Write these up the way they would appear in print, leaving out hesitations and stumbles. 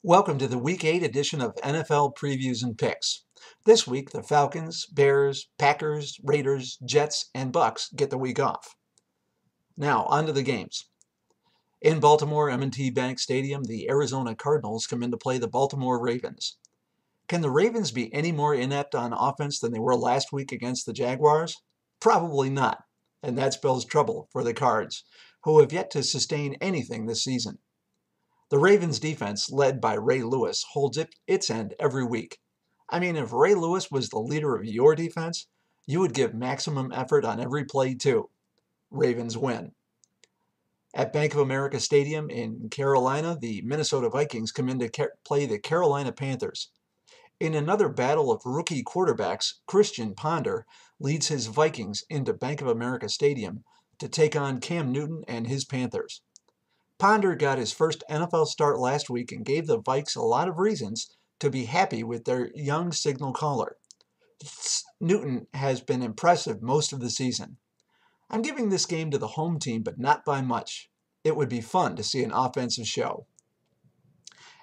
Welcome to the Week 8 edition of NFL Previews and Picks. This week, the Falcons, Bears, Packers, Raiders, Jets, and Bucks get the week off. Now, on to the games. In Baltimore M&T Bank Stadium, the Arizona Cardinals come in to play the Baltimore Ravens. Can the Ravens be any more inept on offense than they were last week against the Jaguars? Probably not, and that spells trouble for the Cards, who have yet to sustain anything this season. The Ravens defense, led by Ray Lewis, holds its end every week. I mean, if Ray Lewis was the leader of your defense, you would give maximum effort on every play too. Ravens win. At Bank of America Stadium in Carolina, the Minnesota Vikings come in to play the Carolina Panthers. In another battle of rookie quarterbacks, Christian Ponder leads his Vikings into Bank of America Stadium to take on Cam Newton and his Panthers. Ponder got his first NFL start last week and gave the Vikes a lot of reasons to be happy with their young signal caller. Newton has been impressive most of the season. I'm giving this game to the home team, but not by much. It would be fun to see an offensive show.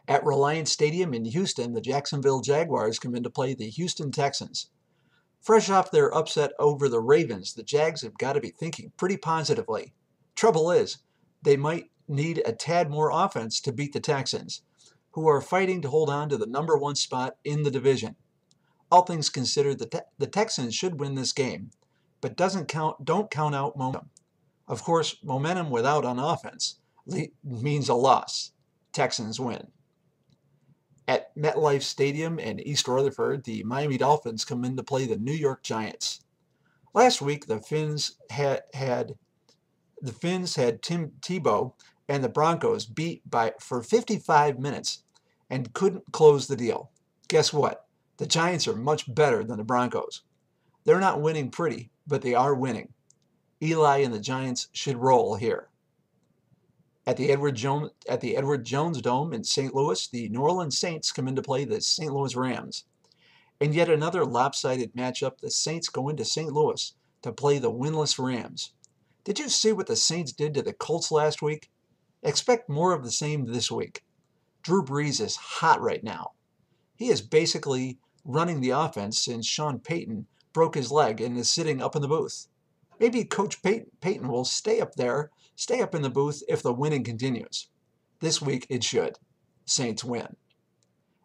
At Reliance Stadium in Houston, the Jacksonville Jaguars come in to play the Houston Texans. Fresh off their upset over the Ravens, the Jags have got to be thinking pretty positively. Trouble is, they might need a tad more offense to beat the Texans, who are fighting to hold on to the number one spot in the division. All things considered, the Texans should win this game, but don't count out momentum. Of course, momentum without an offense means a loss. Texans win. At MetLife Stadium in East Rutherford, the Miami Dolphins come in to play the New York Giants. Last week, the Finns had Tim Tebow and the Broncos beat for 55 minutes and couldn't close the deal. Guess what? The Giants are much better than the Broncos. They're not winning pretty, but they are winning. Eli and the Giants should roll here. At the Edward Jones Dome in St. Louis, the New Orleans Saints come in to play the St. Louis Rams. In yet another lopsided matchup, the Saints go into St. Louis to play the winless Rams. Did you see what the Saints did to the Colts last week? Expect more of the same this week. Drew Brees is hot right now. He is basically running the offense since Sean Payton broke his leg and is sitting up in the booth. Maybe Coach Payton will stay up in the booth if the winning continues. This week it should. Saints win.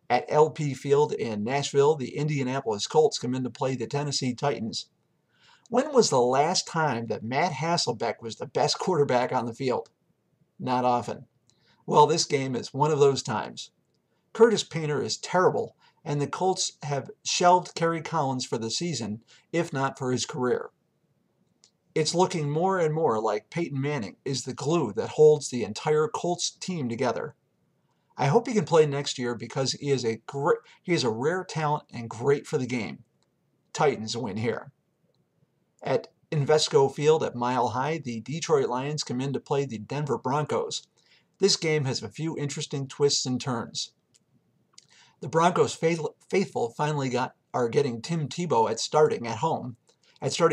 At LP Field in Nashville, the Indianapolis Colts come in to play the Tennessee Titans. When was the last time that Matt Hasselbeck was the best quarterback on the field? Not often. Well, this game is one of those times. Curtis Painter is terrible, and the Colts have shelved Kerry Collins for the season, if not for his career. It's looking more and more like Peyton Manning is the glue that holds the entire Colts team together. I hope he can play next year because he is a rare talent and great for the game. Titans win here. At Invesco Field at Mile High, the Detroit Lions come in to play the Denver Broncos. This game has a few interesting twists and turns. The Broncos faithful finally are getting Tim Tebow at starting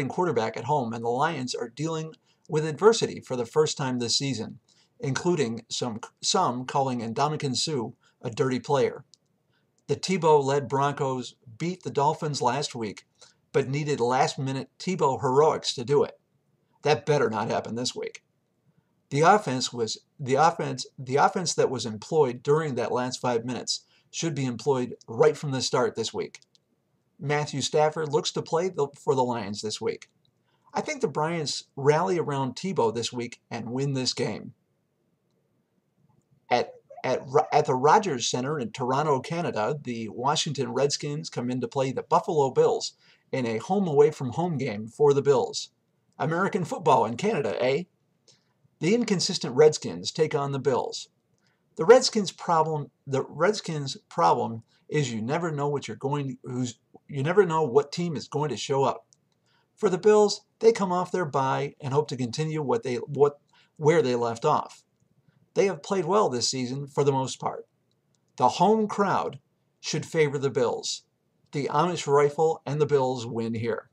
quarterback at home, and the Lions are dealing with adversity for the first time this season, including some calling Ndamukong Suh a dirty player. The Tebow-led Broncos beat the Dolphins last week, but needed last-minute Tebow heroics to do it. That better not happen this week. The offense that was employed during that last 5 minutes should be employed right from the start this week. Matthew Stafford looks to play for the Lions this week. I think the Bryants rally around Tebow this week and win this game. At the Rogers Center in Toronto, Canada, the Washington Redskins come in to play the Buffalo Bills in a home-away-from-home game for the Bills. American football in Canada, eh? The inconsistent Redskins take on the Bills. The Redskins' problem is you never know what team is going to show up. For the Bills, they come off their bye and hope to continue where they left off. They have played well this season for the most part. The home crowd should favor the Bills. The Amish Rifle and the Bills win here.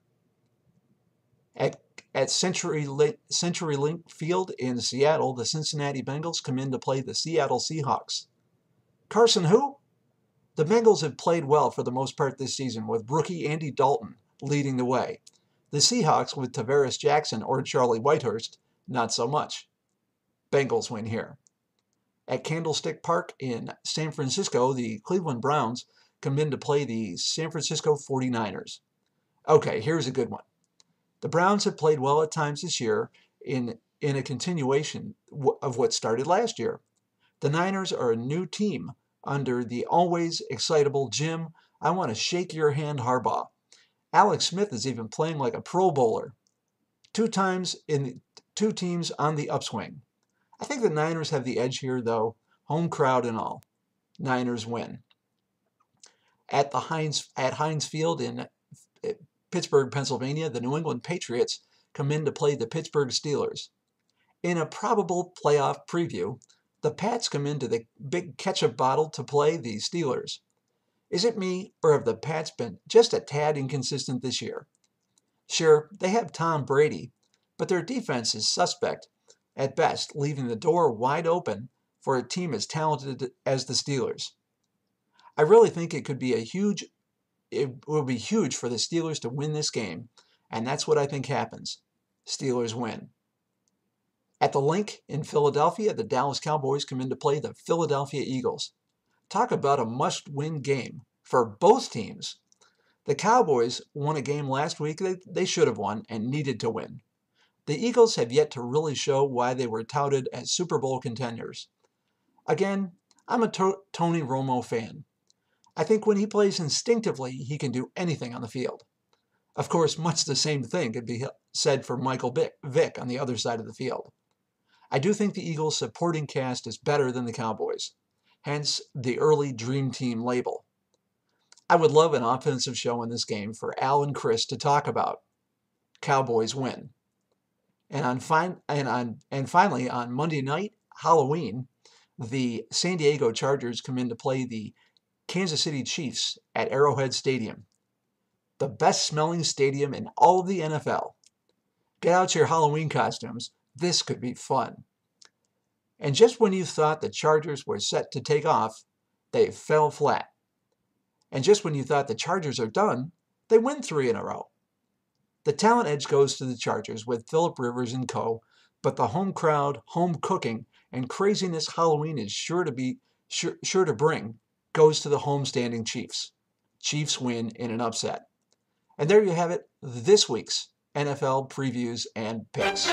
At CenturyLink Field in Seattle, the Cincinnati Bengals come in to play the Seattle Seahawks. Carson who? The Bengals have played well for the most part this season, with rookie Andy Dalton leading the way. The Seahawks, with Tavares Jackson or Charlie Whitehurst, not so much. Bengals win here. At Candlestick Park in San Francisco, the Cleveland Browns come in to play the San Francisco 49ers. Okay, here's a good one. The Browns have played well at times this year in a continuation of what started last year. The Niners are a new team under the always excitable Jim, I want to shake your hand Harbaugh. Alex Smith is even playing like a Pro Bowler. Two teams on the upswing. I think the Niners have the edge here, though, home crowd and all. Niners win. At Heinz Field in Pittsburgh, Pennsylvania, the New England Patriots come in to play the Pittsburgh Steelers. In a probable playoff preview, the Pats come into the big ketchup bottle to play the Steelers. Is it me, or have the Pats been just a tad inconsistent this year? Sure, they have Tom Brady, but their defense is suspect at best, leaving the door wide open for a team as talented as the Steelers. I really think it will be huge for the Steelers to win this game, and that's what I think happens. Steelers win. At the Link in Philadelphia, the Dallas Cowboys come in to play the Philadelphia Eagles. Talk about a must-win game for both teams. The Cowboys won a game last week they should have won and needed to win. The Eagles have yet to really show why they were touted as Super Bowl contenders. Again, I'm a Tony Romo fan. I think when he plays instinctively, he can do anything on the field. Of course, much the same thing could be said for Michael Vick on the other side of the field. I do think the Eagles' supporting cast is better than the Cowboys, hence the early Dream Team label. I would love an offensive show in this game for Al and Chris to talk about. Cowboys win. And finally, on Monday night, Halloween, the San Diego Chargers come in to play the Kansas City Chiefs at Arrowhead Stadium, the best-smelling stadium in all of the NFL. Get out your Halloween costumes. This could be fun. And just when you thought the Chargers were set to take off, they fell flat. And just when you thought the Chargers are done, they win 3 in a row. The talent edge goes to the Chargers with Phillip Rivers and co., but the home crowd, home cooking, and craziness Halloween is sure to bring goes to the home-standing Chiefs. Chiefs win in an upset. And there you have it, this week's NFL previews and picks.